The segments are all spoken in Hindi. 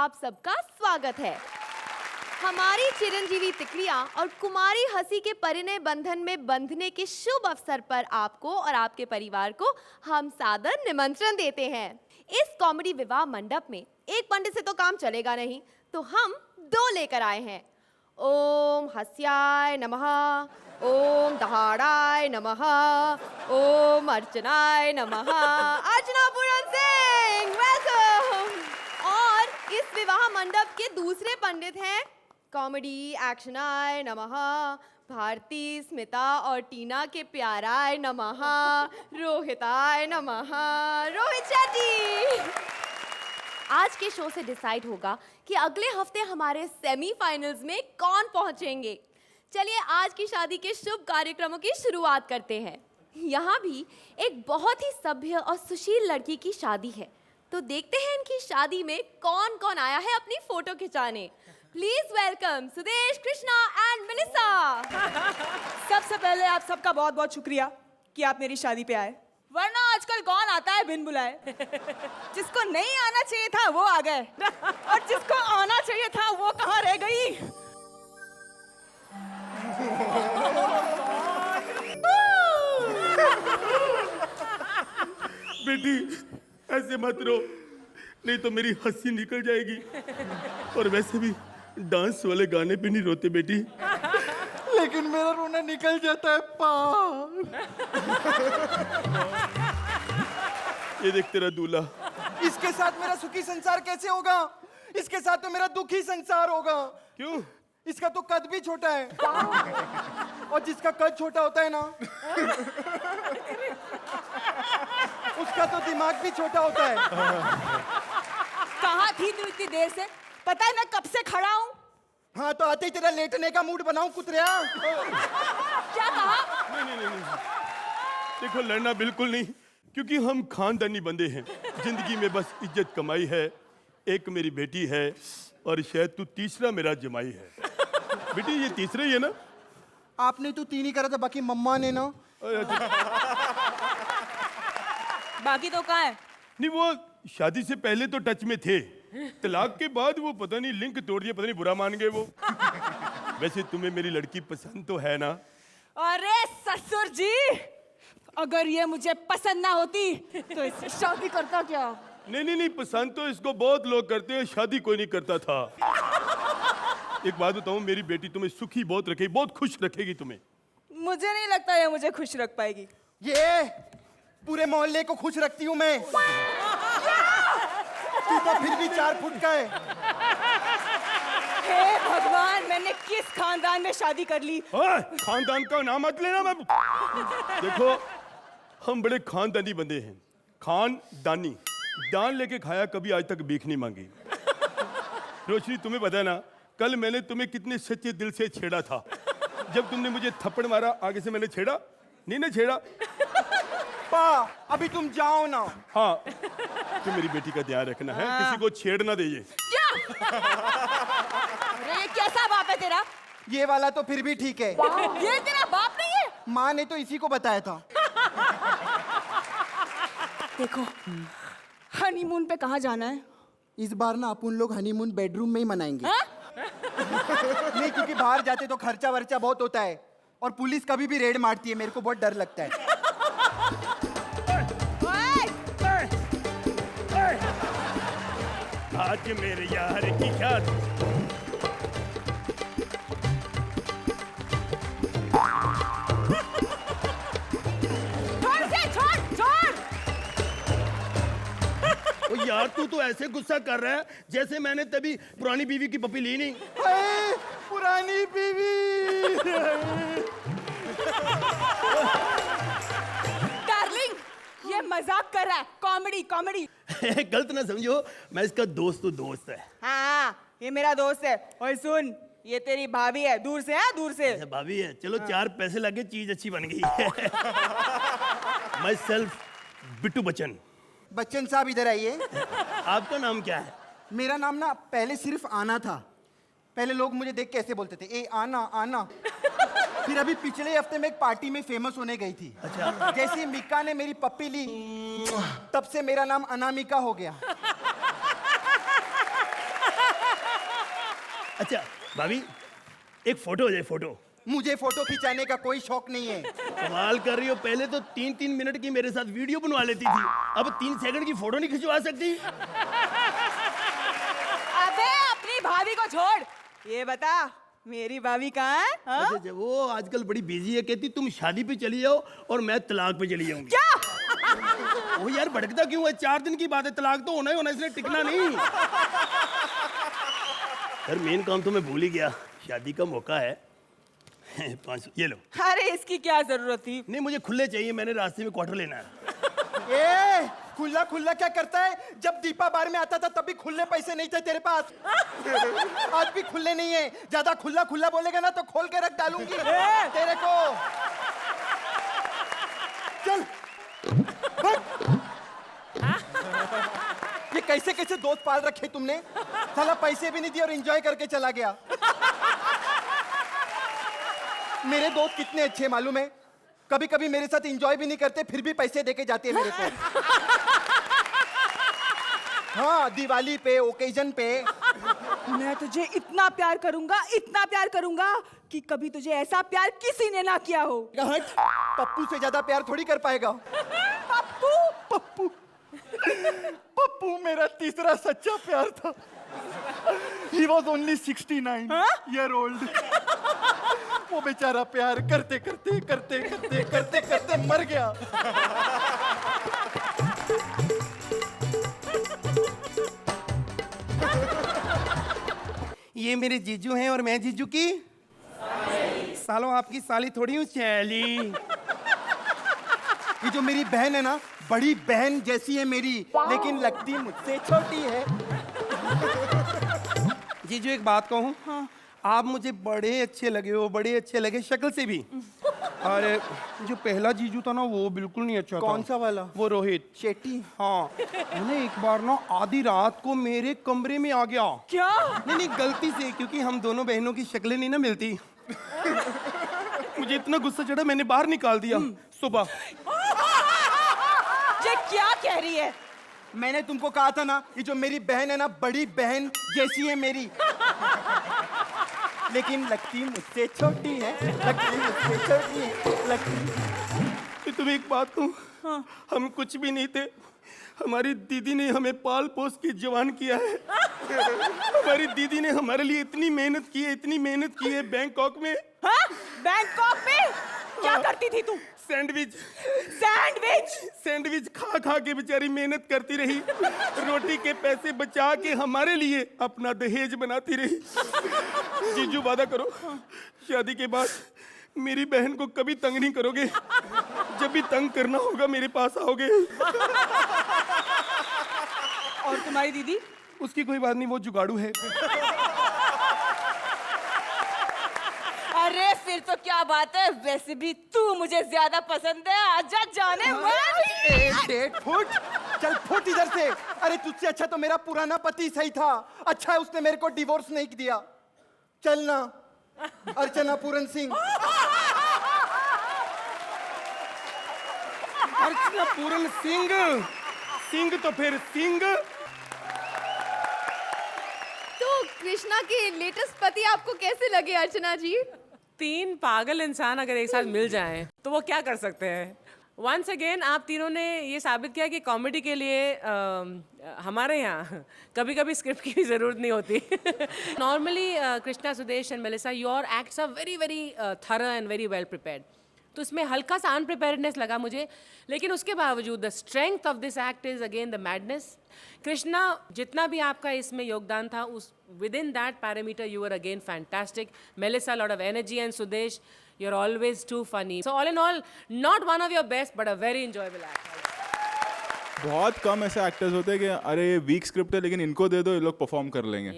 आप सबका स्वागत है। हमारी चिरंजीवी तिकड़ियां और कुमारी हंसी के परिणय बंधन में बंधने के शुभ अवसर पर आपको और आपके परिवार को हम सादर निमंत्रण देते हैं। इस कॉमेडी विवाह मंडप में एक पंडित से तो काम चलेगा नहीं, तो हम दो लेकर आए हैं। ओम हस्याय नमः, ओम दहाड़ाय नमः, ओम अर्चनाय नमः। अर्चना पूरन सिंह, वेलकम। और इस विवाह मंडप के दूसरे पंडित हैं कॉमेडी एक्शनाय नमः, भारती, स्मिता और टीना के प्याराय नमः, रोहिताय नमः। रोहित शेट्टी। आज के शो से डिसाइड होगा कि अगले हफ्ते हमारे सेमीफाइनल्स में कौन पहुंचेंगे। चलिए आज की शादी के शुभ कार्यक्रमों की शुरुआत करते हैं। यहाँ भी एक बहुत ही सभ्य और सुशील लड़की की शादी है, तो देखते हैं इनकी शादी में कौन कौन आया है अपनी फोटो खिंचाने। Please welcome Sudesh, Krishna and Melissa. सबसे पहले आप सबका बहुत बहुत शुक्रिया कि आप मेरी शादी पे आए, वरना आजकल कौन आता है बिन बुलाए। जिसको नहीं आना चाहिए था वो आ गए, और जिसको आना चाहिए था वो कहाँ रह गई। बेटी ऐसे मत रो, नहीं तो मेरी हंसी निकल जाएगी। और वैसे भी डांस वाले गाने पे नहीं रोते बेटी। लेकिन मेरा रोना निकल जाता है पार। ये देख तेरा दूल्हा। इसके साथ मेरा सुखी संसार कैसे होगा? इसके साथ तो मेरा दुखी संसार होगा। क्यों? इसका तो कद भी छोटा है, और जिसका कद छोटा होता है ना, उसका तो दिमाग भी छोटा होता है। कहाँ थी तू इतनी देर से? पता है मैं कब से खड़ा हूँ। हाँ तो आते ही तेरा लेटने का मूड बनाऊं कुतरिया। क्या कहा? नहीं। देखो लड़ना बिल्कुल नहीं, क्योंकि हम खानदानी बंदे हैं। जिंदगी में बस इज्जत कमाई है। एक मेरी बेटी है और शायद तू तीसरा मेरा जमाई है। बेटी ये तीसरा ही है ना? आपने तो 3 ही करा था, बाकी मम्मा ने ना। बाकी तो कहाँ है? नहीं वो शादी से पहले तो टच में थे, तलाक के बाद वो पता नहीं लिंक तोड़ दिया, पता नहीं बुरा मान गए वो। वैसे तुम्हें मेरी लड़की पसंद तो है ना? अरे ससुर जी, अगर ये मुझे पसंद ना होती तो इससे शादी करता क्या? नहीं पसंद तो इसको बहुत लोग करते हैं, शादी कोई नहीं करता था। एक बात बताऊं, मेरी बेटी तुम्हें सुखी बहुत रखेगी, बहुत खुश रखेगी तुम्हें। मुझे नहीं लगता ये मुझे खुश रख पाएगी। ये पूरे मोहल्ले को खुश रखती हूँ मैं। तू तो फिर भी 4 फुट का है। हे भगवान, मैंने किस खानदान में शादी कर ली? खानदान का नाम मत लेना। मैं देखो हम बड़े खानदानी बंदे हैं। खानदानी, दान लेके खाया, कभी आज तक भीख नहीं मांगी। रोशनी तुम्हें पता है ना, कल मैंने तुम्हें कितने सच्चे दिल से छेड़ा था। जब तुमने मुझे थप्पड़ मारा, आगे से मैंने छेड़ा नहीं ना छेड़ा। पा अभी तुम जाओ ना। हाँ तो मेरी बेटी का ध्यान रखना है, किसी को छेड़ ना दे। अरे ये कैसा बाप है तेरा? ये वाला तो फिर भी ठीक है। ये तेरा बाप नहीं है? माँ ने तो इसी को बताया था। देखो, हनीमून पे कहाँ जाना है? इस बार ना अपन लोग हनीमून बेडरूम में ही मनाएंगे। हाँ? नहीं, क्योंकि बाहर जाते तो खर्चा वर्चा बहुत होता है, और पुलिस कभी भी रेड मारती है, मेरे को बहुत डर लगता है। आज मेरे यार की याद। छोड़। ओ यार तू तो ऐसे गुस्सा कर रहा है जैसे मैंने तभी पुरानी बीवी की पपी ली नहीं। हाय, पुरानी बीवी। डार्लिंग, ये मजाक कर रहा है। कॉमेडी। गलत ना समझो, मैं इसका दोस्त है। हाँ, ये मेरा दोस्त है। और सुन, ये तेरी भाभी है। दूर से। दूर से। अच्छा, भाभी है। चलो 4 पैसे लगे, चीज अच्छी बन गई है। Myself Bittu Bachchan. बच्चन साहब इधर आइए। आपका नाम क्या है? मेरा नाम ना पहले सिर्फ आना था। पहले लोग मुझे देख के ऐसे बोलते थे, ए आना। फिर अभी पिछले हफ्ते में एक पार्टी में फेमस होने गई थी। अच्छा। जैसे मिका ने मेरी पप्पी ली, तब से मेरा नाम अनामिका हो गया। अच्छा भाभी एक फोटो हो जाए, फोटो। मुझे फोटो खिंचाने का कोई शौक नहीं है। कमाल कर रही हो, पहले तो 3-3 मिनट की मेरे साथ वीडियो बनवा लेती थी, अब 3 सेकंड की फोटो नहीं खिंचवा सकती। अबे अपनी भाभी को छोड़, ये बता मेरी भाभी कहाँ है? हाँ? अच्छा, वो आजकल बड़ी बिजी है, कहती तुम शादी पे चली जाओ और मैं तलाक पे चली जाऊंगी। क्या? ओ यार भड़कता क्यों है, 4 दिन की बात है, तलाक तो होना ही होना, इसलिए टिकना नहीं। यार मेन काम तो मैं भूल ही गया, शादी का मौका है। 500 ये लो। अरे इसकी क्या जरूरत थी? नहीं मुझे खुले चाहिए, मैंने रास्ते में क्वार्टर लेना है। ए खुला खुला क्या करता है? जब दीपा बार में आता था तब भी खुले पैसे नहीं थे तेरे पास। आज भी खुले नहीं है। ज्यादा खुला खुला बोलेगा ना तो खोल के रख डालूंगी तेरे को। चल भाग। ये कैसे कैसे दोस्त पाल रखे तुमने? साला पैसे भी नहीं दिए और एंजॉय करके चला गया। मेरे दोस्त कितने अच्छे मालूम है, कभी कभी मेरे साथ एंजॉय भी नहीं करते फिर भी पैसे देके जाते हैं मेरे को। हाँ दिवाली पे ओकेजन पे। मैं तुझे इतना प्यार करूंगा कि कभी तुझे ऐसा प्यार किसी ने ना किया हो। हट, पप्पू से ज्यादा प्यार थोड़ी कर पाएगा। पप्पू? पप्पू पप्पू मेरा तीसरा सच्चा प्यार था। He was only 69 year old. वो बेचारा प्यार करते करते करते करते करते करते मर गया। ये मेरे जीजू हैं और मैं जीजू की सालों आपकी साली थोड़ी हूँ चैली। ये जो मेरी बहन है ना, बड़ी बहन जैसी है मेरी, लेकिन लगती मुझसे छोटी है। जीजू एक बात कहूँ, हाँ। आप मुझे बड़े अच्छे लगे हो, बड़े अच्छे लगे शक्ल से भी। और जो पहला जीजू था ना वो बिल्कुल नहीं अच्छा था। कौन सा वाला? वो रोहित शेट्टी। हाँ उन्हें एक बार ना आधी रात को मेरे कमरे में आ गया। क्या? नहीं गलती से, क्योंकि हम दोनों बहनों की शक्लें नहीं ना मिलती। मुझे इतना गुस्सा चढ़ा मैंने बाहर निकाल दिया सुबह। ये क्या कह रही है? मैंने तुमको कहा था ना, ये जो मेरी बहन है ना, बड़ी बहन जैसी है मेरी, लेकिन लगती मुझसे छोटी है। लगती मुझसे छोटी है, लगती। तुम्हें एक बात कहूँ, हाँ। हम कुछ भी नहीं थे, हमारी दीदी ने हमें पाल पोस के जवान किया है। हमारी दीदी ने हमारे लिए इतनी मेहनत की है बैंकॉक में। हाँ? बैंकॉक में क्या करती थी तू? सैंडविच खा खा के बेचारी मेहनत करती रही, रोटी के पैसे बचा के हमारे लिए अपना दहेज बनाती रही। जीजू वादा करो, शादी के बाद मेरी बहन को कभी तंग नहीं करोगे, जब भी तंग करना होगा मेरे पास आओगे। और तुम्हारी दीदी? उसकी कोई बात नहीं, वो जुगाड़ू है। अरे फिर तो क्या बात है, वैसे भी तू मुझे ज्यादा पसंद है, आजा जाने मन। 1 फुट चल फुट इधर से। अरे तुझसे अच्छा तो मेरा पुराना पति सही था। अच्छा है उसने मेरे को डिवोर्स नहीं दिया। चल ना अर्चना पूरन सिंह। अर्चना पूरन सिंह तो फिर सिंह। तो कृष्णा के लेटेस्ट पति आपको कैसे लगे अर्चना जी? 3 पागल इंसान अगर एक साथ मिल जाएं तो वो क्या कर सकते हैं। वंस अगेन आप तीनों ने ये साबित किया कि कॉमेडी के लिए हमारे यहाँ कभी कभी स्क्रिप्ट की भी ज़रूरत नहीं होती। Normally Krishna, Sudesh and Melissa, your acts are very very thorough and very well prepared. तो इसमें हल्का सा अनप्रिपेयर्डनेस लगा मुझे, लेकिन उसके बावजूद the strength of this act is again the madness. Krishna, जितना भी आपका इसमें योगदान था, उस within that parameter you are again fantastic. Melissa, lot of energy, and Sudesh, you are always too funny. So all in all, not one of your best but a very enjoyable act. बहुत कम ऐसे एक्टर्स होते हैं कि अरे वीक स्क्रिप्ट है लेकिन इनको दे दो, ये लोग परफॉर्म कर लेंगे।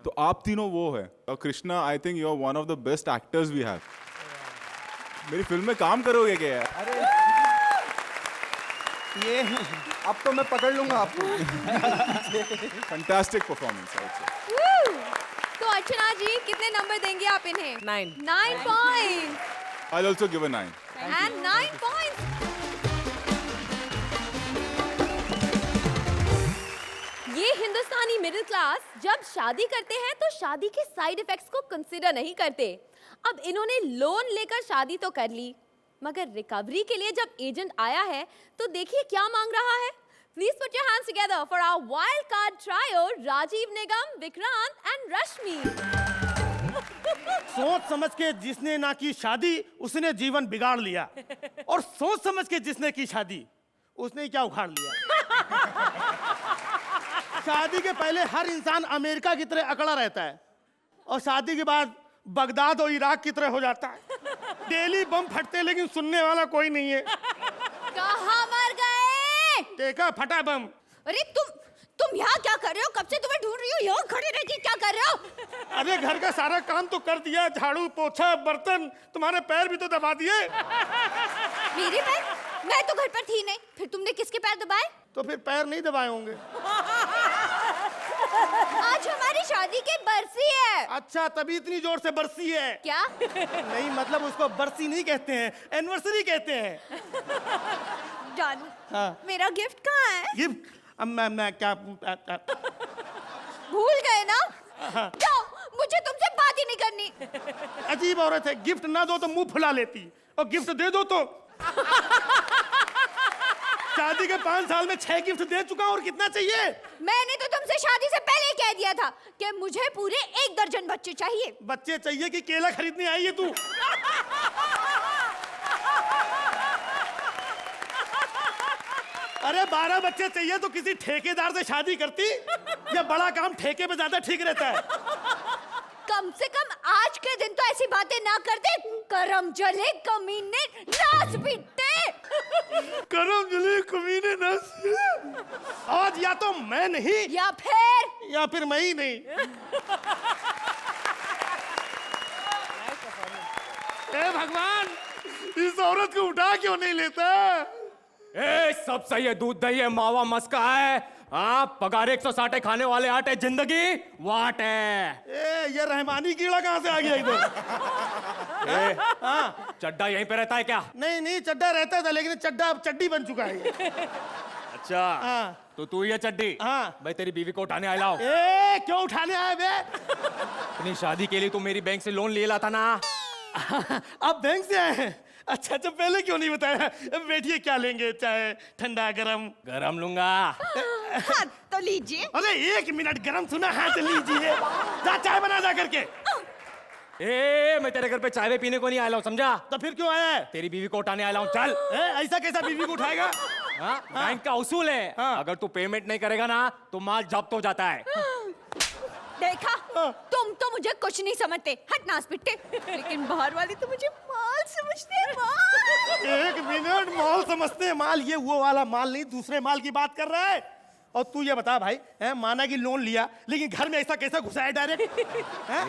तो आप तीनों वो है। और Krishna, I think you are one of the best actors we have. मेरी फिल्म में काम करोगे क्या यार? अरे ये अब तो मैं पकड़ लूंगा आपको। Fantastic performance. तो अर्चना जी कितने नंबर देंगे आप इन्हें? 9 point. I also give a 9 and 9 point. ये हिंदुस्तानी मिडिल क्लास जब शादी करते हैं तो शादी के साइड इफेक्ट्स को कंसिडर नहीं करते। अब इन्होंने लोन लेकर शादी तो कर ली, मगर रिकवरी के लिए जब एजेंट आया है तो देखिए क्या मांग रहा है। Please put your hands together for our wild card trio Rajeev Nigam, Vikrant and Rashmi. सोच समझ के जिसने ना की शादी उसने जीवन बिगाड़ लिया, और सोच समझ के जिसने की शादी उसने क्या उखाड़ लिया। शादी के पहले हर इंसान अमेरिका की तरह अकड़ा रहता है, और शादी के बाद बगदाद और इराक की तरह हो जाता है। डेली बम फटते हैं लेकिन सुनने वाला कोई नहीं है। कहाँ मर गए? देखा फटा बम। अरे तुम यहाँ क्या कर रहे हो? कब से तुम्हें ढूंढ रही हो, यहाँ खड़े रह के क्या कर रहे हो? अरे घर का सारा काम तो कर दिया, झाड़ू पोछा बर्तन, तुम्हारे पैर भी तो दबा दिए। मेरे पैर? मैं तो घर पर थी नहीं, फिर तुमने किसके पैर दबाए? तो फिर पैर नहीं दबाए होंगे। आज हमारी शादी की बरसी है। अच्छा, तभी इतनी जोर से बरसी है क्या? नहीं मतलब उसको बरसी नहीं कहते हैं, एनिवर्सरी कहते हैं। जानू, हाँ। मेरा गिफ्ट कहाँ है? गिफ्ट? अब मैं क्या भूल गए ना? जाओ, मुझे तुमसे बात ही नहीं करनी। अजीब औरत है, गिफ्ट ना दो तो मुंह फुला लेती, और गिफ्ट दे दो तो। शादी के 5 साल में 6 गिफ्ट दे चुका, और कितना चाहिए? मैंने तो तुमसे शादी से पहले ही कह दिया था कि मुझे पूरे 1 दर्जन बच्चे चाहिए। बच्चे चाहिए कि केला खरीदने आई है तू? अरे 12 बच्चे चाहिए तो किसी ठेकेदार से शादी करती, या बड़ा काम ठेके पे ज्यादा ठीक रहता है। कम से कम आज के दिन तो ऐसी बातें ना करते। करम जले कमीने नाच पीटे। करम जले कमीने नाच। आज या तो मैं नहीं, या फिर मैं ही नहीं। ए भगवान, इस औरत को उठा क्यों नहीं लेता? ए सब सही है, दूध दही है, मावा मस्का है, हाँ पगार 160 खाने वाले आटे, जिंदगी वाट है। ए ये रहमानी कीड़ा कहाँ से आ गया इधर? हाँ चड्डा यहीं पे रहता है क्या? नहीं चड्डा रहता था, लेकिन चड्डा अब चड्डी बन चुका है। अच्छा हाँ। तो तू ही है चड्डी? हाँ। भाई तेरी बीवी को उठाने आया लाओ। ए क्यों उठाने आए बे? अपनी शादी के लिए तू मेरी बैंक से लोन ले ला था ना। अब बैंक से आए हैं? अच्छा तो पहले क्यों नहीं बताया? बैठिए, क्या लेंगे, चाय ठंडा गरम? गरम लूंगा। हाँ, तो लीजिए। अरे 1 मिनट, गरम सुना? हाथ लीजिए, जा चाय बना जा करके। ए मैं तेरे घर पे चाय पीने को नहीं आया हूँ, समझा? तो फिर क्यों आया है? तेरी बीवी को उठाने आया हूँ, चल। ऐसा कैसा बीवी को उठाएगा? हाँ बैंक का उसूल है, हाँ। अगर तू पेमेंट नहीं करेगा ना तो माल जब्त हो जाता है। देखा, तुम तो मुझे कुछ नहीं समझते, हट नास पिट्टे। लेकिन बाहर वाली तो मुझे माल समझते हैं, माल। 1 मिनट, माल समझते हैं? माल ये वो वाला माल नहीं, दूसरे माल की बात कर रहा है। और तू ये बता भाई, माना कि लोन लिया, लेकिन घर में ऐसा कैसा घुसा है डायरेक्ट?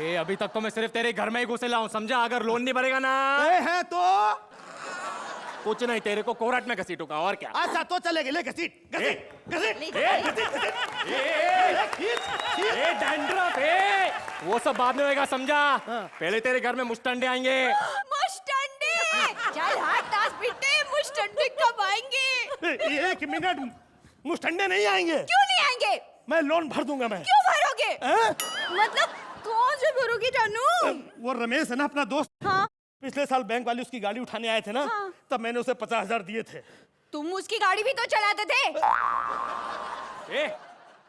ए अभी तक तो मैं सिर्फ तेरे घर में ही घुसेला हूँ, समझा? अगर लोन नहीं भरेगा ना है तो कुछ नहीं, तेरे को कोर्ट में घसीटूंगा, और क्या। अच्छा तो चलेगा, ले घसीट डैंड्रफ है, वो सब बाद में होएगा, समझा? पहले तेरे घर में मुस्टंडे आएंगे। मुस्टंडे, चल हट नास पिट्टे, मुस्टंडे कब आएंगे? 1 मिनट, मुस्टंडे नहीं आएंगे। क्यों नहीं आएंगे? मैं लोन भर दूंगा। मैं क्यों भरोगे? हैं? मतलब कौन से भरोगे जानू? वो रमेश है ना अपना दोस्त, हाँ। पिछले साल बैंक वाले उसकी गाड़ी उठाने आए थे ना, हाँ। तब मैंने उसे 50,000 दिए थे। तुम उसकी गाड़ी भी तो चलाते थे।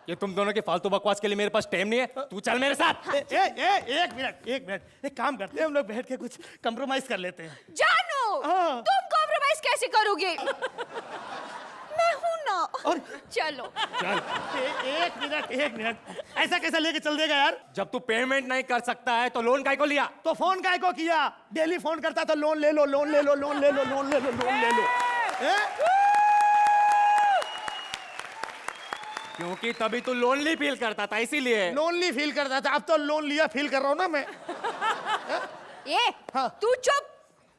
ये तुम दोनों के फालतू बकवास के लिए मेरे पास टाइम नहीं है, तू चल मेरे साथ। 1 मिनट, एक काम करते हैं, हम लोग बैठ के कुछ कंप्रोमाइज कर लेते हैं। जानू, हाँ। तुम कॉम्प्रोमाइज कैसे करोगे? मैं हूं ना। और चलो। चल 1 मिनट, ऐसा कैसा लेके चल देगा यार? जब तू पेमेंट नहीं कर सकता है तो लोन काहे को लिया? तो फोन काय को किया? डेली फोन करता था, लोन ले लो, लोन ले लो, लोन ले लो, लोन ले लो, लोन ले लो। क्योंकि तभी तू लोनली फील करता था, इसीलिए। लोनली फील करता था, अब तो लोन लिया फील कर रहा हूँ ना मैं। हाँ। तू चुप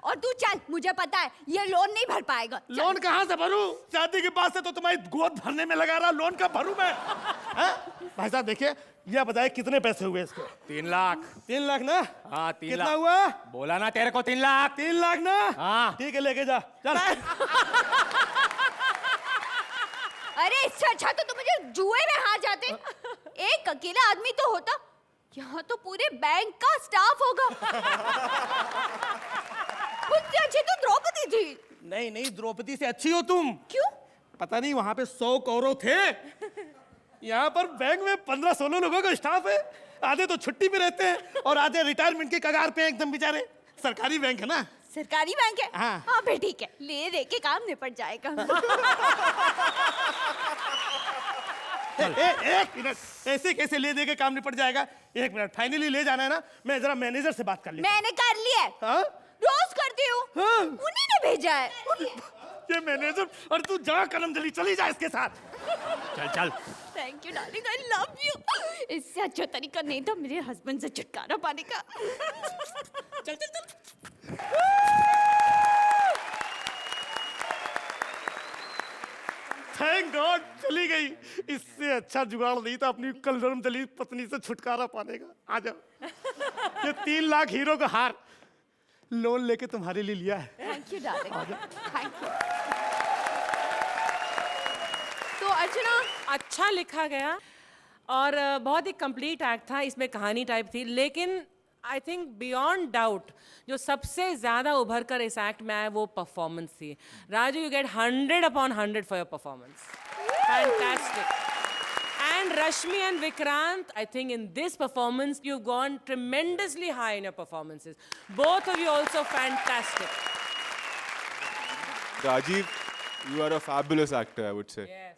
और तू चल, मुझे पता है ये लोन नहीं भर पाएगा। चल। लोन कहाँ से भरूं? शादी के बाद से तो तुम्हारी गोद भरने में लगा रहा, लोन कब भरूं मैं? भाई साहब देखिए, यह बताए कितने पैसे हुए इसके? 3 लाख। 3 लाख ना? हाँ 3 कितना लाख हुआ? बोला ना तेरे को, 3 लाख। 3 लाख ना? हाँ। ठीक है, लेके जा, चल। अरे इससे अच्छा तो तुम मुझे जुए में हार जाते। एक अकेला आदमी तो होता, यहाँ तो पूरे बैंक का स्टाफ होगा। मुझसे अच्छी तो द्रौपदी थी। नहीं नहीं, द्रौपदी से अच्छी हो तुम। क्यों? पता नहीं, वहां पे 100 कौरव थे, यहाँ पर बैंक में 15-16 लोगों का स्टाफ है। आधे तो छुट्टी पे रहते हैं और आधे रिटायरमेंट के कगार पे हैं एकदम बेचारे। सरकारी बैंक है ना। सरकारी बैंक है? हाँ। हाँ भाई ठीक है, ले दे के काम निपट जाएगा। एक मिनट, ऐसे कैसे ले दे के काम निपट जाएगा? एक मिनट, फाइनली ले जाना है ना, मैं जरा मैनेजर से बात कर लेता मैंने कर लिया है। हाँ? रोज करती हूँ। हाँ। उन्हीं ने भेजा है। ये मैनेजर, और तू जा कलम जली, चली जा इसके साथ। चल चल। Thank you darling, I love you. इससे अच्छा तरीका नहीं था मेरे हस्बैंड से छुटकारा पाने का। चल चल चल। थैंक गॉड चली गई। इससे अच्छा जुगाड़ नहीं था अपनी कलरम दली पत्नी से छुटकारा पाने का। आ जाओ। ये 3 लाख हीरो का हार लोन लेके तुम्हारे लिए लिया है। Thank you darling, thank you. तो अर्चना, अच्छा लिखा गया और बहुत ही कंप्लीट एक्ट था, इसमें कहानी टाइप थी, लेकिन आई थिंक बियॉन्ड डाउट जो सबसे ज़्यादा उभर कर इस एक्ट में आया वो परफॉर्मेंस थी। Raju, you get 100/100 for your performance, fantastic. And Rashmi and Vikrant, I think in this performance you've gone tremendously high in your performances. Both of you also fantastic. Rajiv, you are a fabulous actor, I would say. Yes.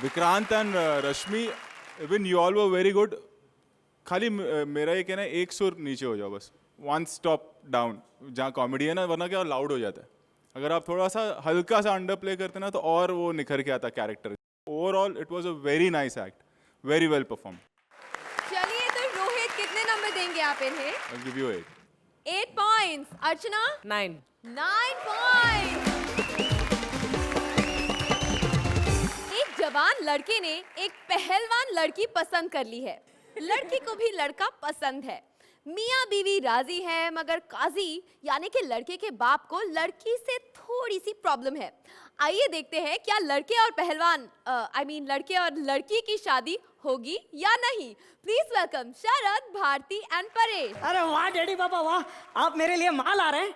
Vikrant and Rashmi, even you all were very good. खाली मेरा ये कहना है, एक सुर नीचे हो जाओ बस, one stop down, जहाँ कॉमेडी है ना, वरना क्या लाउड हो जाता है। अगर आप थोड़ा सा हल्का सा अंडर प्ले करते ना तो और वो निखर के आता character. Overall it was a very nice act, very well perform. चलिए तो रोहित, कितने नंबर देंगे आप इन्हें? I give you 8. 8 points. Archana? 9. 9 points. एक जवान लड़के ने एक पहलवान लड़की पसंद कर ली है। लड़की को भी लड़का पसंद है। मियाँ बीवी राजी हैं, मगर काजी यानी कि लड़के के बाप को लड़की से थोड़ी सी प्रॉब्लम है। आइए देखते हैं क्या लड़के और पहलवान लड़के और लड़की की शादी होगी या नहीं। Please welcome Sharad, Bharti and Paresh. अरे वाह डैडी पापा वाह, आप मेरे लिए माल आ रहे हैं।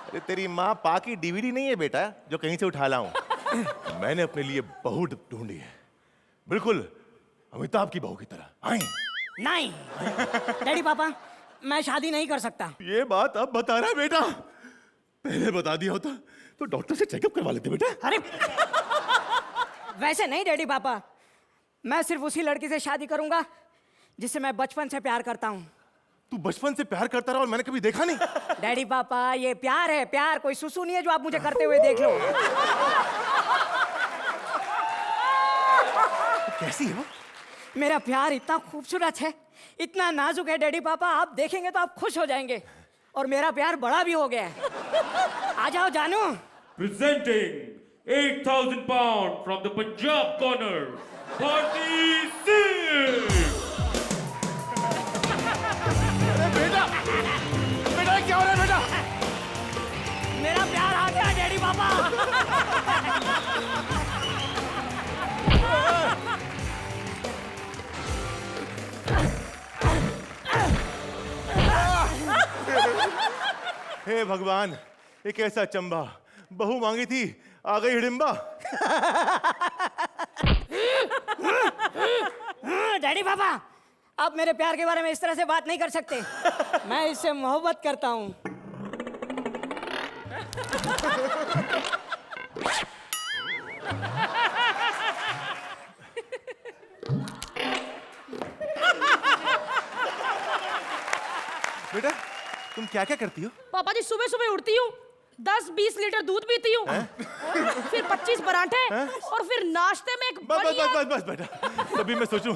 अरे तेरी माँ पा की डीवीडी नहीं है बेटा जो कहीं से उठा लाऊं। मैंने अपने लिए बहू ढूंढी है, बिल्कुल अमिताभ की बहू की तरह। आई नहीं डैडी पापा, मैं शादी नहीं कर सकता। ये बात अब बता रहा है बेटा, पहले बता दिया होता तो डॉक्टर से चेकअप करवा लेते बेटा। अरे वैसे नहीं डैडी पापा, मैं सिर्फ उसी लड़की से शादी करूंगा जिससे मैं बचपन से प्यार करता हूँ। तू बचपन से प्यार करता रहा और मैंने कभी देखा नहीं। डैडी पापा ये प्यार है, प्यार कोई सुसु नहीं है जो आप मुझे करते हुए देख लो। कैसी है वो? मेरा प्यार इतना खूबसूरत है, इतना नाजुक है डैडी पापा, आप देखेंगे तो आप खुश हो जाएंगे। और मेरा प्यार बड़ा भी हो गया है। आ जाओ जानू। Presenting 8,000 pound from the Punjab corner, Bharti Singh. अरे बेटा, बेटा क्या हो रहा है बेटा? मेरा प्यार आ गया डैडी पापा। हे भगवान, एक ऐसा चंबा, बहू मांगी थी आ गई हिडिंबा। डैडी पापा, आप मेरे प्यार के बारे में इस तरह से बात नहीं कर सकते। मैं इससे मोहब्बत करता हूँ। बेटा तुम क्या क्या करती हो? पापा जी सुबह सुबह उठती हूँ, 10-20 लीटर दूध पीती हूँ, फिर 25 पराठे और फिर नाश्ते में एक बस बस बढ़िया- बस बस बस बेटा, तभी मैं सोचूं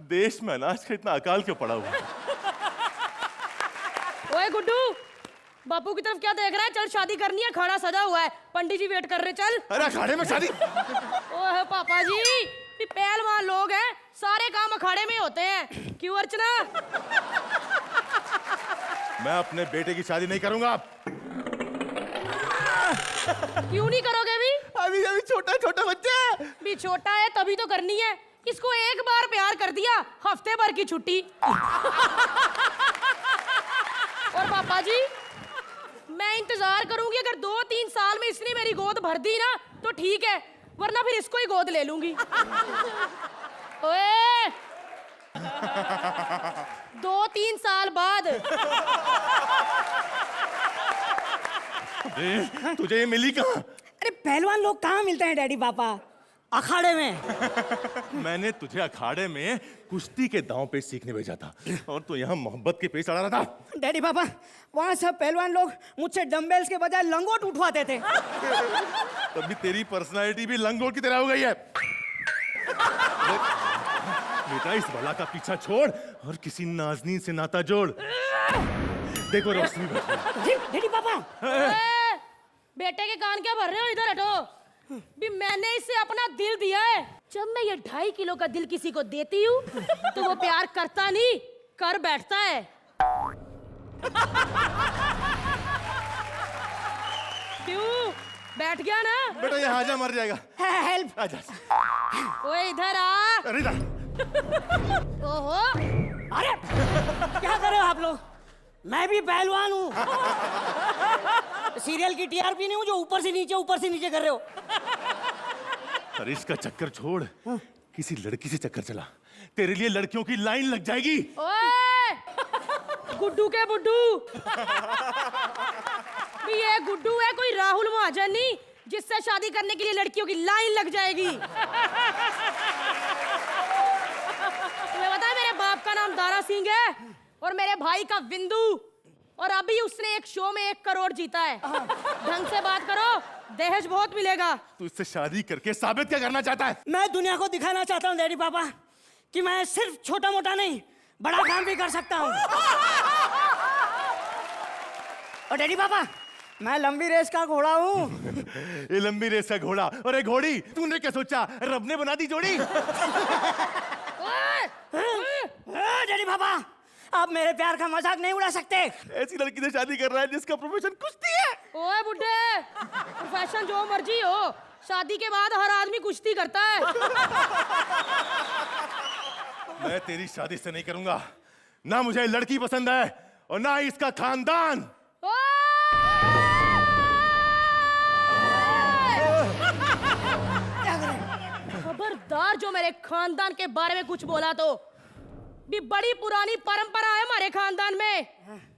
देश में अनाज का इतना अकाल क्यों पड़ा हुआ है? ओए गुड्डू, बापू की तरफ क्या देख रहा है? चल शादी करनी है, खाना सजा हुआ है, पंडित जी वेट कर रहे, चल। अरे अखाड़े में शादी? ओए पापा जी, ये पहलवान लोग हैं, सारे काम अखाड़े में होते हैं। क्यों अर्चना? मैं अपने बेटे की शादी नहीं करूंगा। क्यों नहीं करोगे अभी? अभी अभी छोटा छोटा बच्चा है। भी छोटा है तभी तो करनी है। इसको एक बार प्यार कर दिया, हफ्ते भर की छुट्टी। और पापा जी, मैं इंतजार करूंगी, अगर 2-3 साल में इसने मेरी गोद भर दी ना तो ठीक है, वरना फिर इसको ही गोद ले लूंगी। ओए 2-3 साल बाद। तुझे ये मिली कहाँ? अरे पहलवान लोग कहाँ मिलते हैं डैडी पापा? अखाड़े में। मैंने तुझे अखाड़े में कुश्ती के दांव पे सीखने भेजा था और तू यहाँ मोहब्बत के पेश अड़ा रहा था। डैडी पापा, वहाँ सब पहलवान लोग मुझसे डंबल्स के बजाय लंगोट उठवाते थे। तभी तेरी पर्सनालिटी भी लंगोट की तरह हो गई है। बेटा इस बला का पीछा छोड़ और किसी नाज़नीन से नाता जोड़। देखो रोशनी डैडी पापा, बेटे के कान क्या भर रहे हो? इधर हटो। भी मैंने इसे अपना दिल दिया है। जब मैं ये 2.5 किलो का दिल किसी को देती हूँ तो वो प्यार करता नहीं, कर बैठता है। क्यों? बैठ गया ना? बेटा ये हाजा मर जाएगा। हेल्प। आजा। ओए इधर आ। अरे जा। ओहो, अरे क्या कर रहे हो आप लोग? मैं भी पहलवान हूँ। सीरियल की टीआरपी नहीं हूँ जो ऊपर से नीचे कर रहे हो। अरे इसका चक्कर छोड़, किसी लड़की से चक्कर चला, तेरे लिए लड़कियों की लाइन लग जाएगी। ओए गुड्डू के बुड्डू। भी ये गुड्डू है कोई राहुल महाजन नहीं जिससे शादी करने के लिए लड़कियों की लाइन लग जाएगी। तुम्हें पता है मेरे बाप का नाम दारा सिंह है और मेरे भाई का विंदु, और अभी उसने एक शो में 1 करोड़ जीता है। ढंग से बात करो, दहेज बहुत मिलेगा। तू इससे शादी करके साबित क्या करना चाहता है? मैं दुनिया को दिखाना चाहता हूँ डैडी पापा कि मैं सिर्फ छोटा मोटा नहीं, बड़ा काम भी कर सकता हूँ। और डैडी पापा, मैं लंबी रेस का घोड़ा हूँ। ये लंबी रेस का घोड़ा और एक घोड़ी, तूने क्या सोचा रब ने बना दी जोड़ी? डैडी पापा, आप मेरे प्यार का मजाक नहीं उड़ा सकते। ऐसी लड़की से शादी कर रहा है जिसका प्रोफेशन कुश्ती है। ओए बुड्ढे, प्रोफेशन जो मर्जी हो, शादी के बाद हर आदमी कुश्ती करता है। मैं तेरी शादी से नहीं करूंगा। ना मुझे लड़की पसंद है और ना ही इसका खानदान। खबरदार जो मेरे खानदान के बारे में कुछ बोला तो। भी बड़ी पुरानी परंपरा है हमारे खानदान में।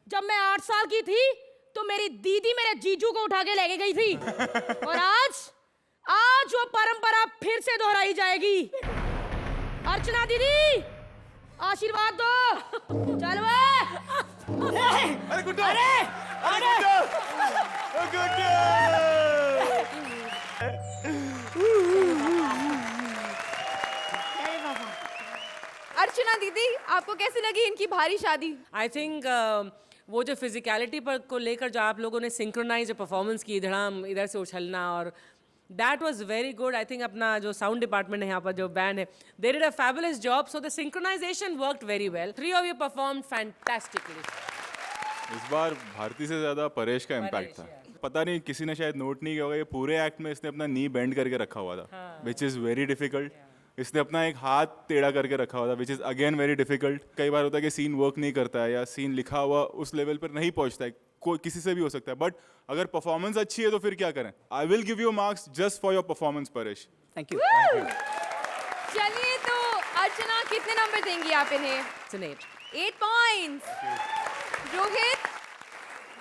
जब मैं 8 साल की थी तो मेरी दीदी मेरे जीजू को उठा के लेके गई थी, और आज वो परंपरा फिर से दोहराई जाएगी। अर्चना दीदी, आशीर्वाद दो। चल वे। अरे गुड्डू, अरे अर्चना दीदी, आपको कैसी लगी इनकी भारी शादी? आई थिंक वो जो फिजिकलिटी पर को लेकर जो आप लोगों ने सिंक्रोनाइज परफॉर्मेंस की, धड़ाम इधर से उछलना, और that was very good. I think अपना जो साउंड डिपार्टमेंट है यहाँ पर, जो बैंड है, they did a fabulous job, so the synchronization worked very well. 3 of you performed fantastically. इस बार भारती से ज्यादा परेश का इम्पैक्ट था। पता नहीं किसी ने शायद नोट नहीं किया होगा, ये पूरे एक्ट में इसने अपना नी बेंड करके रखा हुआ था, विच इज़ वेरी डिफिकल्ट। इसने अपना एक हाथ टेढ़ा करके रखा हुआ था, which is again very difficult. कई बार होता है कि सीन वर्क नहीं करता है या सीन लिखा हुआ उस लेवल पर नहीं पहुंचता है, कोई किसी से भी हो सकता है, बट अगर परफॉर्मेंस अच्छी है तो फिर क्या करें। I will give you marks just for your performance Paresh. Thank you. चलिए तो अर्चना, कितने नंबर देंगी आप इन्हें? It's an 8. 8 points. Rohit?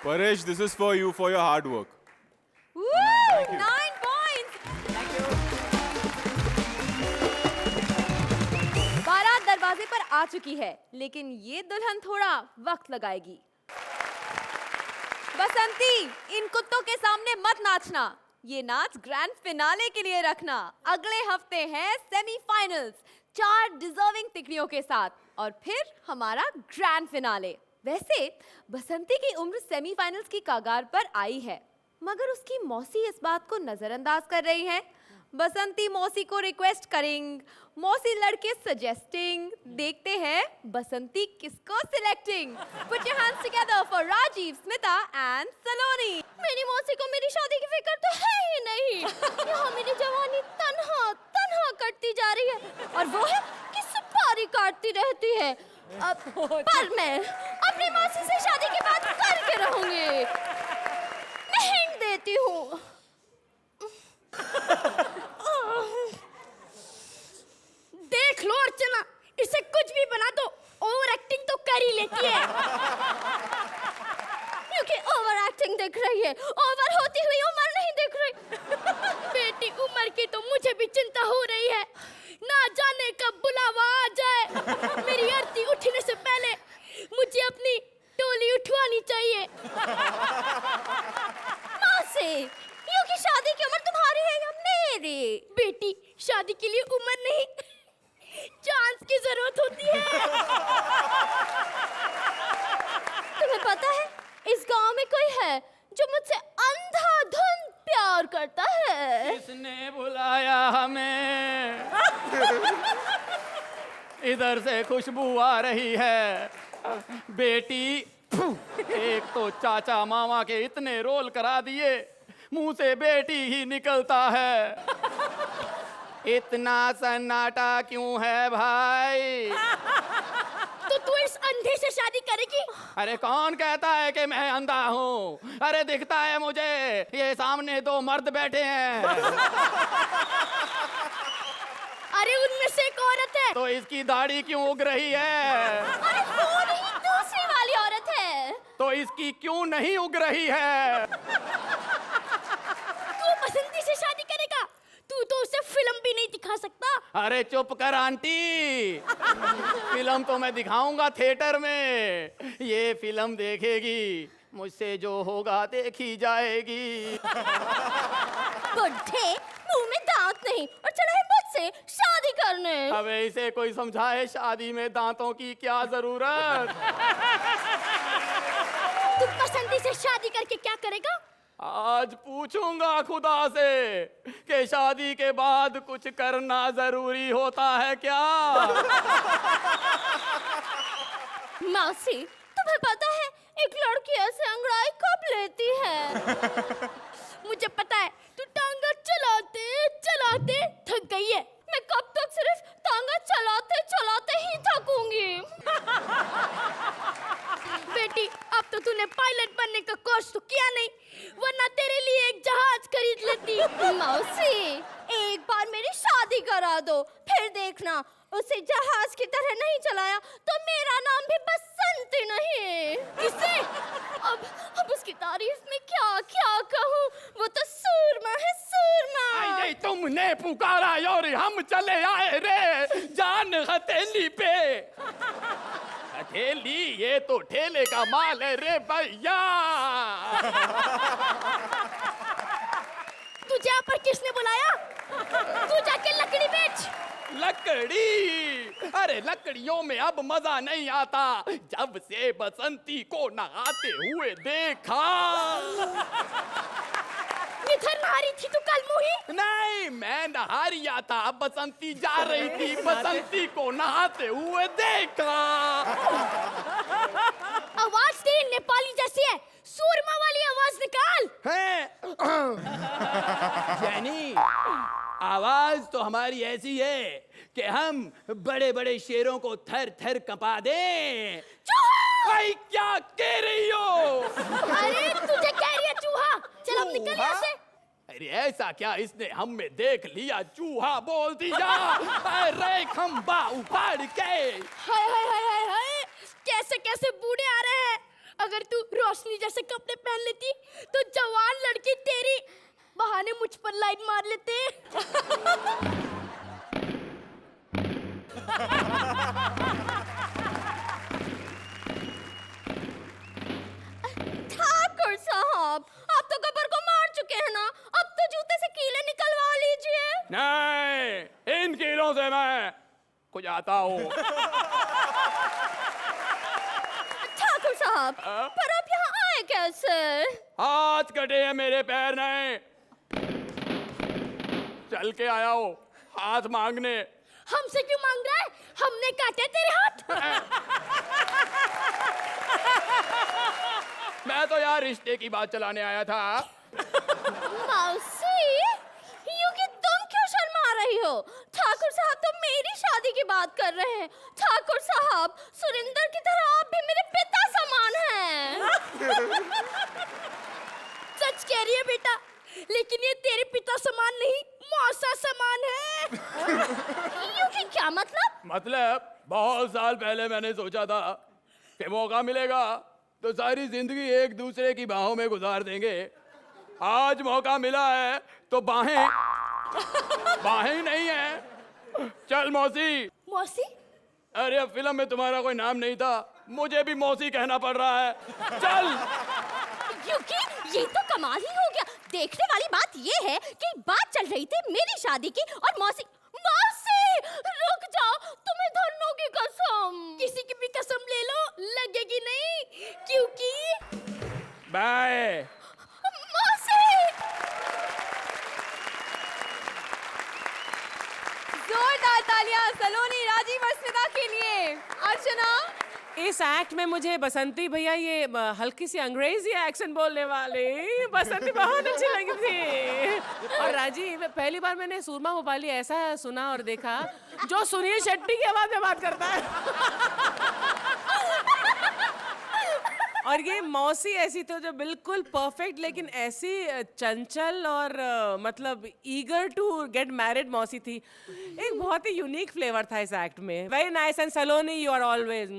Paresh, this is for you for your hard work. 9 points. बारात दरवाजे पर आ चुकी है, लेकिन ये दुल्हन थोड़ा वक्त लगाएगी। बसंती, इन कुत्तों के सामने मत नाचना। ये नाच ग्रैंड फिनाले के लिए रखना। अगले हफ्ते हैं सेमीफाइनल्स, 4 डिजर्विंग तिकड़ियों के साथ, और फिर हमारा ग्रैंड फिनाले। वैसे बसंती की उम्र सेमीफाइनल्स की कगार पर आई है, मगर उसकी मौसी इस बात को नजरअंदाज कर रही है। बसंती मौसी को रिक्वेस्ट करेंगे, मौसी लड़के सजेस्टिंग, देखते हैं बसंती किसको selecting. Put your hands together for Rajeev, Smita and Saloni. मेरी मौसी को मेरी शादी की फिक्र तो है ही नहीं। यहाँ मेरी जवानी तन्हा तन्हा कटती जा रही है और वो है कि सुपारी काटती रहती है। पर मैं अपनी मौसी से शादी की बात करके रहूंगी। मैं हिंट देती हूँ। देख लो अर्चना, इसे कुछ भी बना दो, ओवर एक्टिंग तो कर ही लेती है। क्योंकि ओवर एक्टिंग दिख रही है, ओवर होती हुई उम्र नहीं दिख रही। बेटी, उम्र की तो मुझे भी चिंता हो रही है, ना जाने कब बुलावा आ जाए। मेरी आरती उठने से पहले मुझे अपनी टोली उठवानी चाहिए। मौसी, क्योंकि शादी की उम्र तुम्हारी है या मेरी? बेटी, शादी के लिए उम्र नहीं, चांस की जरूरत होती है। तुम्हें पता है इस गांव में कोई है जो मुझसे अंधाधुंध प्यार करता है? किसने बुलाया हमें? इधर से खुशबू आ रही है। बेटी, एक तो चाचा मामा के इतने रोल करा दिए, मुंह से बेटी ही निकलता है। इतना सन्नाटा क्यों है भाई? तो तू इस अंधे से शादी करेगी? अरे कौन कहता है कि मैं अंधा हूँ? अरे दिखता है मुझे, ये सामने दो मर्द बैठे हैं। अरे उनमें से एक औरत है। तो इसकी दाढ़ी क्यों उग रही है? अरे वो नहीं, दूसरी वाली औरत है। तो इसकी क्यों नहीं उग रही है? तू बसंती से शादी करेगा? तू तो उसे फिल्म भी नहीं दिखा सकता। अरे चुप कर आंटी, फिल्म तो मैं दिखाऊंगा थिएटर में। ये फिल्म देखेगी, मुझसे जो होगा देखी जाएगी। बुढ़े, मुंह में दांत नहीं और चढ़ा है मुझसे शादी करने। अबे इसे कोई समझाए, शादी में दांतों की क्या जरूरत? तू बसंती से शादी करके क्या करेगा? आज पूछूंगा खुदा से कि शादी के बाद कुछ करना जरूरी होता है क्या? मौसी, तुम्हें पता है एक लड़की ऐसे अंगड़ाई कब लेती है? मुझे पता है, तू टांगा चलाते चलाते थक गई है। मैं कब तक सिर्फ टांगा चलाते चलाते ही थकूंगी। बेटी, अब तो तूने पायलट बनने का कोर्स तो किया नहीं, वरना तेरे लिए एक जहाज खरीद लेती। मौसी, एक बार मेरी शादी करा दो, फिर देखना उसे जहाज की तरह नहीं चलाया तो मेरा नाम भी बसंती नहीं। किसे? अब उसकी तारीफ में क्या क्या कहूँ, वो तो सूरमा है, सूरमा। ये तुमने पुकारा और हम चले आए रे जान हथेली पे। हथेली, ये तो ठेले का माल है रे भैया। तुझे यहाँ पर किसने बुलाया? तू जाके लकड़ी बेच। लकड़ी? अरे लकड़ियों में अब मजा नहीं आता जब से बसंती को नहाते हुए देखा। इधर नहारी थी तू कल मुही? नहीं, मैं नहा रिया था, बसंती जा रही थी, बसंती को नहाते हुए देखा। आवाज तेरी नेपाली जैसी है, सूरमा वाली आवाज निकाल। जैनी, आवाज तो हमारी ऐसी है कि हम बड़े बड़े शेरों को थर थर कंपा दें। भाई क्या कह रही हो? अरे तुझे कह रही है चूहा, चल अब निकल यहाँ से। अरे ऐसा क्या, इसने हम में देख लिया चूहा बोल दिया। अरे खंबा उखाड़ के। हाय हाय हाय हाय हाय, कैसे कैसे बूढ़े आ रहे हैं। अगर तू रोशनी जैसे कपड़े पहन लेती तो जवान लड़की तेरी बहाने मुझ पर लाइन मार लेते। ठाकुर साहब, आप तो गब्बर को मार चुके हैं ना, अब तो जूते से कीले निकलवा लीजिए। नहीं, इन कीलों से मैं कुछ आता हूँ। ठाकुर साहब, पर आप यहाँ आए कैसे? हाथ कटे हैं मेरे पैर नहीं। चल के आया हो हाथ मांगने। हमसे क्यों मांग रहा है? हमने काटे तेरे हाथ। मैं तो यार रिश्ते की बात चलाने आया था। मौसी, यूं तुम क्यों शर्मा रही हो? ठाकुर साहब तो मेरी शादी की बात कर रहे हैं। ठाकुर साहब, सुरिंदर की तरह आप भी मेरे पिता समान हैं। सच कह रही है बेटा, लेकिन ये तेरे पिता समान नहीं, मौसा समान है। यूं क्या मतलब? मतलब बहुत साल पहले मैंने सोचा था कि मौका मिलेगा तो सारी जिंदगी एक दूसरे की बाहों में गुजार देंगे। आज मौका मिला है तो बाहें बाहें नहीं है। चल मौसी। मौसी? अरे अब फिल्म में तुम्हारा कोई नाम नहीं था, मुझे भी मौसी कहना पड़ रहा है। चल। क्योंकि ये तो कमाल ही हो गया। देखने वाली बात ये है कि बात चल रही थी मेरी शादी की और मौसी। मौसी रुक जाओ, तुम्हें धरनों की कसम। किसी की भी कसम ले लो, लगेगी नहीं। क्योंकि बाय। मौसी। जोरदार तालियां सलोनी, राजीव और स्मिता के लिए। अर्चना, इस एक्ट में मुझे बसंती भैया ये हल्की सी अंग्रेजी एक्सेंट बोलने वाले बसंती बहुत अच्छी लगी थी। और राजीव, पहली बार मैंने सूरमा भोपाली ऐसा सुना और देखा जो सुनील शेट्टी की आवाज में बात करता है। और ये मौसी ऐसी तो जो बिल्कुल परफेक्ट, लेकिन ऐसी चंचल और मतलब ईगर टू गेट मैरिड मौसी थी। एक बहुत ही यूनिक फ्लेवर था इस एक्ट में। Very nice. And Saloni, you are always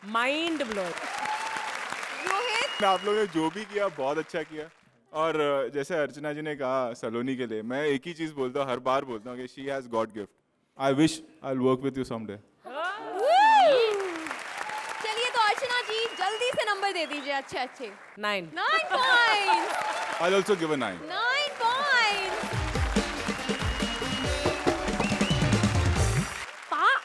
mind blowing. Rohit, आप लोगों ने जो भी किया बहुत अच्छा किया। और जैसे अर्चना जी ने कहा सलोनी के लिए, मैं एक ही चीज बोलता हूँ, हर बार बोलता हूँ कि she has God gift. I wish I will work with you someday. चलिए तो अर्चना जी जल्दी से नंबर दे दीजिए। अच्छे अच्छे 9 points. I also give a 9। 9 points.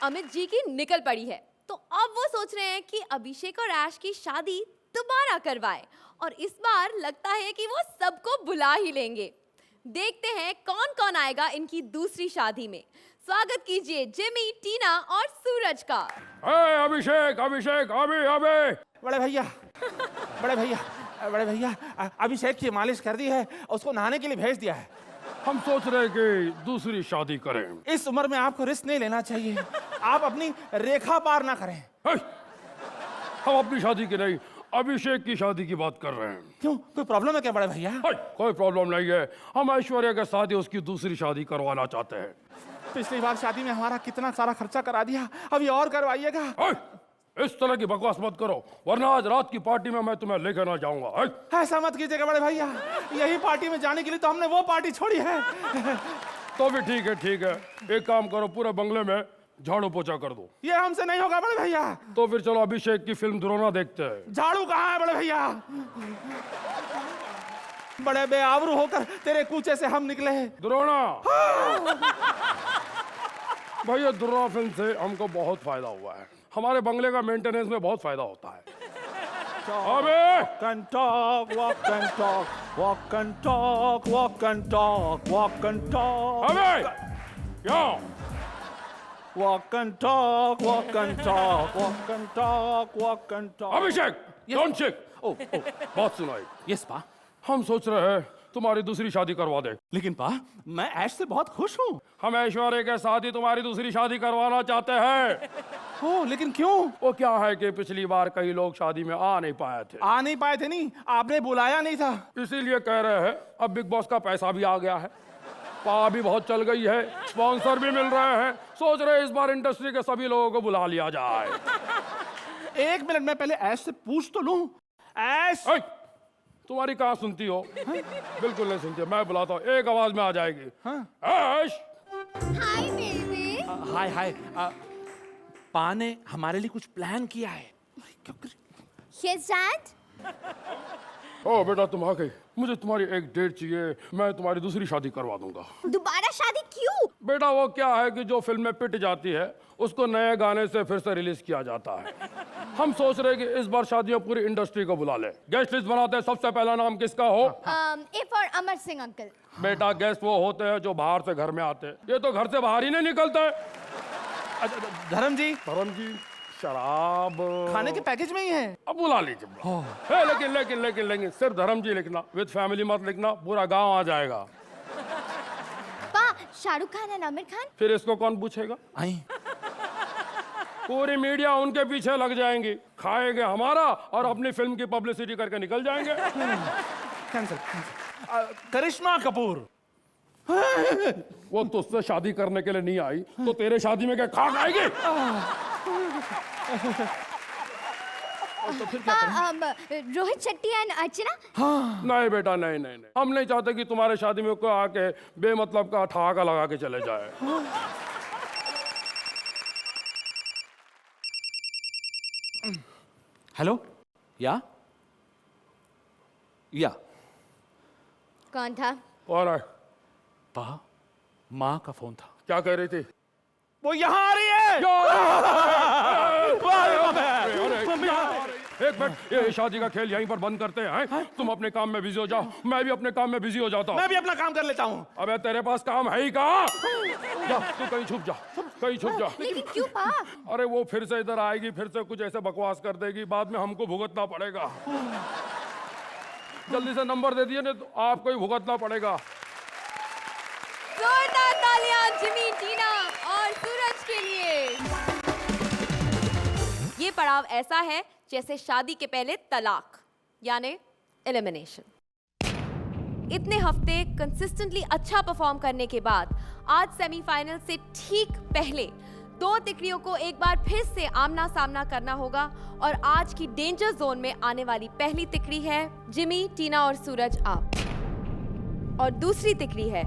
Amit ji की निकल पड़ी है, तो अब वो सोच रहे हैं कि अभिषेक और ऐश की शादी दोबारा करवाए, और इस बार लगता है कि वो सबको बुला ही लेंगे। देखते हैं कौन कौन आएगा इनकी दूसरी शादी में। स्वागत कीजिए जिमी, टीना और सूरज का। अभिषेक अभिषेक अभी अभी। बड़े भैया, बड़े भैया, बड़े भैया, अभिषेक की मालिश कर दी है, उसको नहाने के लिए भेज दिया है। हम सोच रहे कि दूसरी शादी करें। इस उम्र में आपको रिस्क नहीं लेना चाहिए। आप अपनी रेखा पार ना करें। हम अपनी शादी की नहीं, अभिषेक की शादी की बात कर रहे हैं। क्यों, कोई प्रॉब्लम है क्या बड़े भैया? कोई प्रॉब्लम नहीं है। हम ऐश्वर्या के साथ ही उसकी दूसरी शादी करवाना चाहते हैं। पिछली बार शादी में हमारा कितना सारा खर्चा करा दिया, अभी और करवाइएगा। इस तरह की बकवास मत करो, वरना आज रात की पार्टी में मैं तुम्हें लेकर ना जाऊंगा। ऐसा मत कीजिएगा बड़े भैया, यही पार्टी में जाने के लिए तो हमने वो पार्टी छोड़ी है। तो भी ठीक है, ठीक है। एक काम करो, पूरे बंगले में झाड़ू पोछा कर दो। ये हमसे नहीं होगा बड़े भैया। तो फिर चलो अभिषेक की फिल्म द्रोणा देखते हैं। झाड़ू कहाँ है बड़े भैया? बड़े बेआबरू होकर तेरे कूचे से हम निकले हैं। द्रोणा। भैया द्रोणा फिल्म से हमको बहुत फायदा हुआ है। हमारे बंगले का मेंटेनेंस में बहुत फायदा होता है। Walk and talk, walk and talk, walk and talk, walk and talk, walk and talk. अबे क्या? Walk and talk, walk and talk, walk and talk, walk and talk. Abhishek, don't check. बात सुनाई। यस पा। हम सोच रहे हैं तुम्हारी दूसरी शादी करवा दे। लेकिन पा, मैं ऐश से बहुत खुश हूँ। हम ऐश्वर्या के साथ ही तुम्हारी दूसरी शादी करवाना चाहते हैं। हो, लेकिन क्यों? वो क्या है कि पिछली बार कई लोग शादी में आ नहीं पाए थे। आ नहीं पाए थे नहीं, आपने बुलाया नहीं था। इसीलिए कह रहे हैं अब बिग बॉस का पैसा भी आ गया है, पा भी बहुत चल गई है, स्पॉन्सर भी मिल रहे हैं। सोच रहे इस बार इंडस्ट्री के सभी लोगों को बुला लिया जाए। एक मिनट, मैं पहले ऐश से पूछ तो लूं। ऐश, तुम्हारी कहाँ सुनती हो? बिल्कुल नहीं सुनती। मैं बुलाता हूँ, एक आवाज में आ जाएगी। Aish. Hi baby. Hi hi. पा ने हमारे लिए कुछ प्लान किया है। Yes dad. ओ बेटा, तुम आ गई। मुझे तुम्हारी एक डेट चाहिए, मैं तुम्हारी दूसरी शादी करवा दूंगा। दोबारा शादी क्यों? बेटा वो क्या है कि जो फिल्म में पिट जाती है उसको नए गाने से फिर से रिलीज किया जाता है। हम सोच रहे कि इस बार शादियां पूरी इंडस्ट्री को बुला ले। गेस्ट लिस्ट बनाते हैं, सबसे पहला नाम किसका हो? A for Amar Singh uncle. बेटा गेस्ट वो होते हैं जो बाहर से घर में आते हैं, ये तो घर से बाहर ही नहीं निकलता है। धर्म जी, शराब खाने के पैकेज में ही है। अब बुला लीजिए। लेकिन सिर्फ धर्म जी लिखना, विद फैमिली मत लिखना, पूरा गांव आ जाएगा। शाहरुख खान एंड आमिर खान। फिर इसको कौन पूछेगा? पूरी मीडिया उनके पीछे लग जाएंगी, खाएंगे हमारा और अपनी फिल्म की पब्लिसिटी करके निकल जाएंगे। कैंसिल। करिश्मा कपूर। वो तुझसे शादी करने के लिए नहीं आई तो तेरे शादी में क्या खाक आएगी? तो फिर क्या करें? रोहित शेट्टी एंड अर्चना। नहीं बेटा, नहीं, हम नहीं चाहते कि तुम्हारे शादी में कोई आके बेमतलब का ठहाका लगा के चले जाए। हेलो, या कौन था? और माँ का फोन था। क्या कह रही थी? वो यहाँ आ रही है। एक मिनट, ये शादी का खेल यहीं पर बंद करते हैं। तुम अपने काम में बिजी हो जाओ, मैं भी अपने काम में बिजी हो जाता हूँ। मैं भी अपना काम कर लेता हूँ। अबे तेरे पास काम है ही कहाँ? जा, तू कहीं छुप जा। लेकिन क्यों पा? अरे वो फिर से इधर आएगी, फिर से कुछ ऐसे बकवास कर देगी, बाद में हमको भुगतना पड़ेगा। जल्दी से नंबर दे दिए, नहीं तो आपको ही भुगतना पड़ेगा। जोरदार तालियां जिमी, टीना और सूरज के लिए। ये पड़ाव ऐसा है जैसे शादी के पहले तलाक, यानी एलिमिनेशन। इतने हफ्ते कंसिस्टेंटली अच्छा परफॉर्म करने के बाद आज सेमीफाइनल से ठीक पहले दो तिकड़ियों को एक बार फिर से आमना सामना करना होगा और आज की डेंजर जोन में आने वाली पहली तिकड़ी है जिमी, टीना और सूरज आप, और दूसरी तिकड़ी है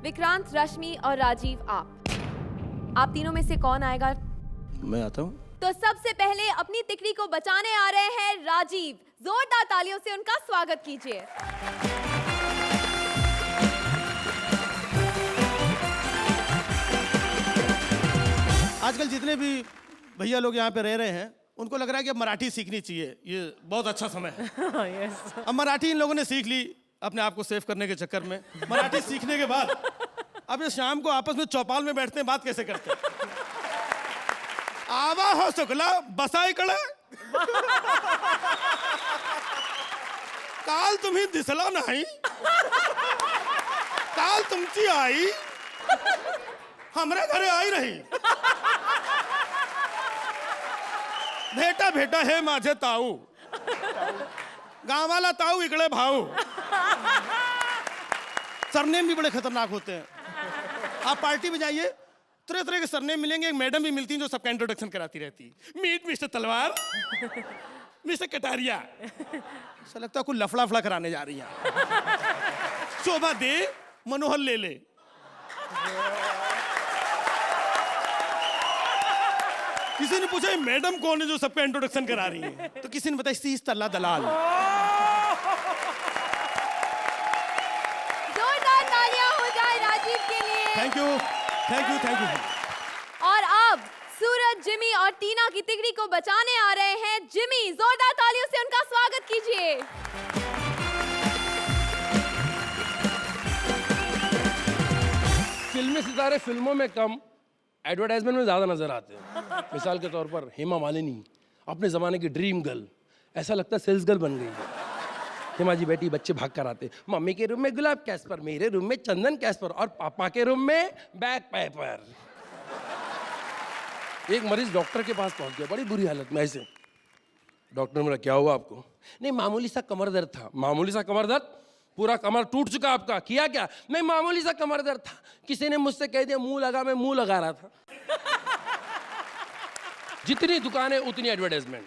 विक्रांत, रश्मि और राजीव आप तीनों में से कौन आएगा? मैं आता हूँ। तो सबसे पहले अपनी तिकड़ी को बचाने आ रहे हैं राजीव। जोरदार तालियों से उनका स्वागत कीजिए। आजकल जितने भी भैया लोग यहाँ पे रह रहे हैं उनको लग रहा है कि अब मराठी सीखनी चाहिए, ये बहुत अच्छा समय है। अब मराठी इन लोगों ने सीख ली अपने आप को सेव करने के चक्कर में। मराठी सीखने के बाद अब ये शाम को आपस में चौपाल में बैठते हैं, बात कैसे करते हैं? आवा हो सुकला बसा इकडे काल तुम्ही दिसला नाही, काल तुमची आई हमारे घरे आई रही, भेटा भेटा हे माझे ताऊ, गावाला ताऊ इकडे भाऊ। सरनेम भी बड़े खतरनाक होते हैं। आप पार्टी में जाइए, तरह तरह के सरनेम मिलेंगे। एक मैडम भी मिलती हैं जो सबका इंट्रोडक्शन कराती रहती। मीट मिस्टर तलवार, मिस्टर कटारिया। ऐसा लगता है कोई लफड़ा फड़ा कराने जा रही है। शोभा दे, मनोहर ले ले। किसी ने पूछा मैडम कौन है जो सबका इंट्रोडक्शन करा रही है, तो किसी ने बताया शीश तल्ला दलाल। जोरदार तालियां हो जाए राजीव के लिए। Thank you, thank you, thank you. और अब सूरज, जिमी और टीना की तिकड़ी को बचाने आ रहे हैं जिमी। जोरदार तालियों से उनका स्वागत कीजिए। फिल्मी सितारे फिल्मों में कम, एडवर्टाइजमेंट में ज्यादा नजर आते हैं। मिसाल के तौर पर हेमा मालिनी, अपने जमाने की ड्रीम गर्ल, ऐसा लगता है सेल्स गर्ल बन गई है। हेमा जी बेटी, बच्चे भाग कर आते, मम्मी के रूम में गुलाब कैस्पर, मेरे रूम में चंदन कैस्पर और पापा के रूम में बैक पेपर। एक मरीज डॉक्टर के पास पहुंच गया बड़ी बुरी हालत में। ऐसे डॉक्टर मेरा क्या हुआ आपको? नहीं, मामूली सा कमर दर्द था। मामूली सा कमर दर्द? पूरा कमर टूट चुका आपका? किया क्या? नहीं, मामूली सा कमर दर्द था। किसी ने मुझसे कह दिया मुंह लगा, मैं मुंह लगा रहा था। जितनी दुकानें उतनी एडवर्टाइजमेंट।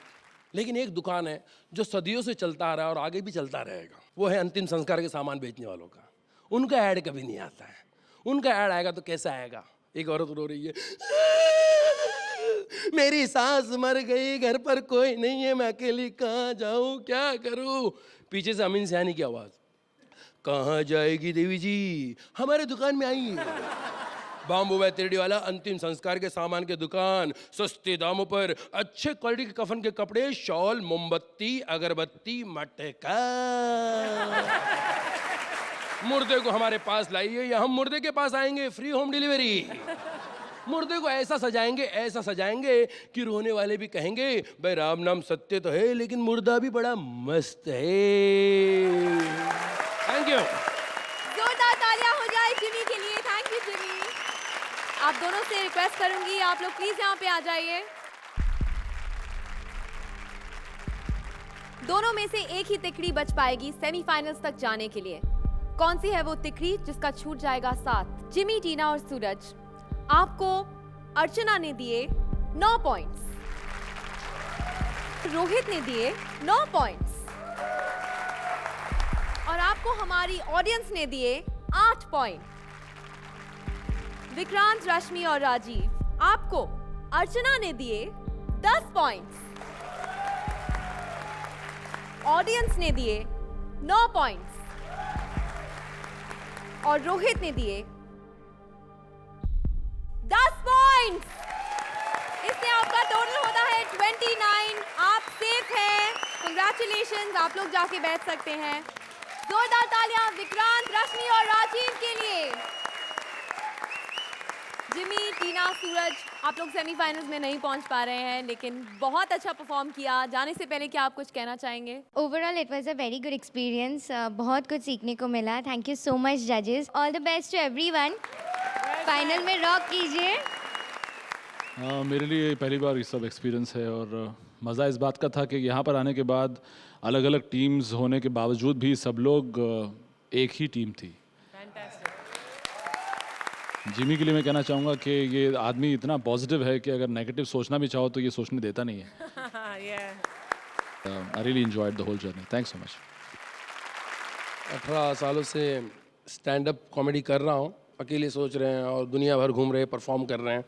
लेकिन एक दुकान है जो सदियों से चलता आ रहा है और आगे भी चलता रहेगा, वो है अंतिम संस्कार के सामान बेचने वालों का। उनका ऐड कभी नहीं आता है। उनका ऐड आएगा तो कैसा आएगा? एक औरत रो रही है, मेरी सास मर गई, घर पर कोई नहीं है, मैं अकेली कहाँ जाऊं, क्या करूं? पीछे से अमीन सयानी की आवाज, कहाँ जाएगी देवी जी, हमारे दुकान में आई। बाम्बू व तिरडी वाला अंतिम संस्कार के सामान की दुकान, सस्ते दामों पर अच्छे क्वालिटी के कफन के कपड़े, शॉल, मोमबत्ती, अगरबत्ती, मटका। मुर्दे को हमारे पास लाइए या हम मुर्दे के पास आएंगे, फ्री होम डिलीवरी। मुर्दे को ऐसा सजाएंगे कि रोने वाले भी कहेंगे भाई राम नाम सत्य तो है लेकिन मुर्दा भी बड़ा मस्त है। Thank you. जोरदार तालियां हो जाए जिमी के लिए। Thank you Jimmy. आप दोनों से रिक्वेस्ट करूंगी, आप लोग प्लीज यहाँ पे आ जाइए। दोनों में से एक ही तिकड़ी बच पाएगी सेमीफाइनल्स तक जाने के लिए। कौन सी है वो तिकड़ी जिसका छूट जाएगा साथ? जिमी, टीना और सूरज। आपको अर्चना ने दिए 9 पॉइंट्स, रोहित ने दिए 9 पॉइंट्स और आपको हमारी ऑडियंस ने दिए 8 पॉइंट। विक्रांत, रश्मि और राजीव, आपको अर्चना ने दिए 10 पॉइंट्स, ऑडियंस ने दिए 9 पॉइंट्स और रोहित ने दिए 10 पॉइंट्स। इससे आपका टोटल होता है 29। आप सेफ हैं। कंग्रेचुलेशंस, आप लोग जाके बैठ सकते हैं। जोरदार तालियां विक्रांत, रश्मि और राजीव के लिए। जिमी, टीना, सूरज, आप लोग सेमीफाइनल्स में नहीं पहुंच पा रहे हैं लेकिन बहुत अच्छा परफॉर्म किया। जाने से पहले क्या आप कुछ कहना चाहेंगे? Overall it was a very good experience. बहुत कुछ सीखने को मिला। थैंक यू सो मच जजेस। All the best to everyone. Final में रॉक कीजिए। मेरे लिए पहली बार ये सब एक्सपीरियंस है और मज़ा इस बात का था कि यहाँ पर आने के बाद अलग अलग टीम्स होने के बावजूद भी सब लोग एक ही टीम थी। जिमी के लिए मैं कहना चाहूँगा कि ये आदमी इतना पॉजिटिव है कि अगर नेगेटिव सोचना भी चाहो तो ये सोचने देता नहीं है। I really enjoyed the whole journey. Thanks so much. 18 सालों से स्टैंड अप कॉमेडी कर रहा हूँ। अकेले सोच रहे हैं और दुनिया भर घूम रहे हैं, परफॉर्म कर रहे हैं,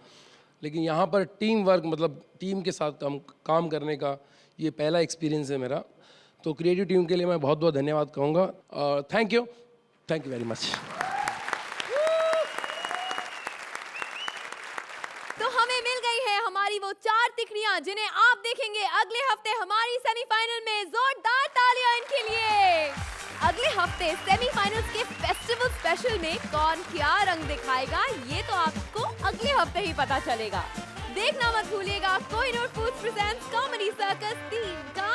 लेकिन यहाँ पर टीम वर्क मतलब टीम के साथ काम करने का ये पहला एक्सपीरियंस है मेरा। तो क्रिएटिव टीम के लिए मैं बहुत बहुत धन्यवाद कहूँगा और थैंक यू वेरी मच। तो हमें मिल गई है हमारी वो 4 तिकड़ियां जिन्हें आप देखेंगे अगले हफ्ते हमारी सेमीफाइनल में। जोरदार तालियां इनके लिए। अगले हफ्ते सेमीफाइनल्स के फेस्टिवल स्पेशल में कौन क्या रंग दिखाएगा ये तो आपको अगले हफ्ते ही पता चलेगा। देखना मत भूलिएगा Kohinoor foods presents comedy circus 3 का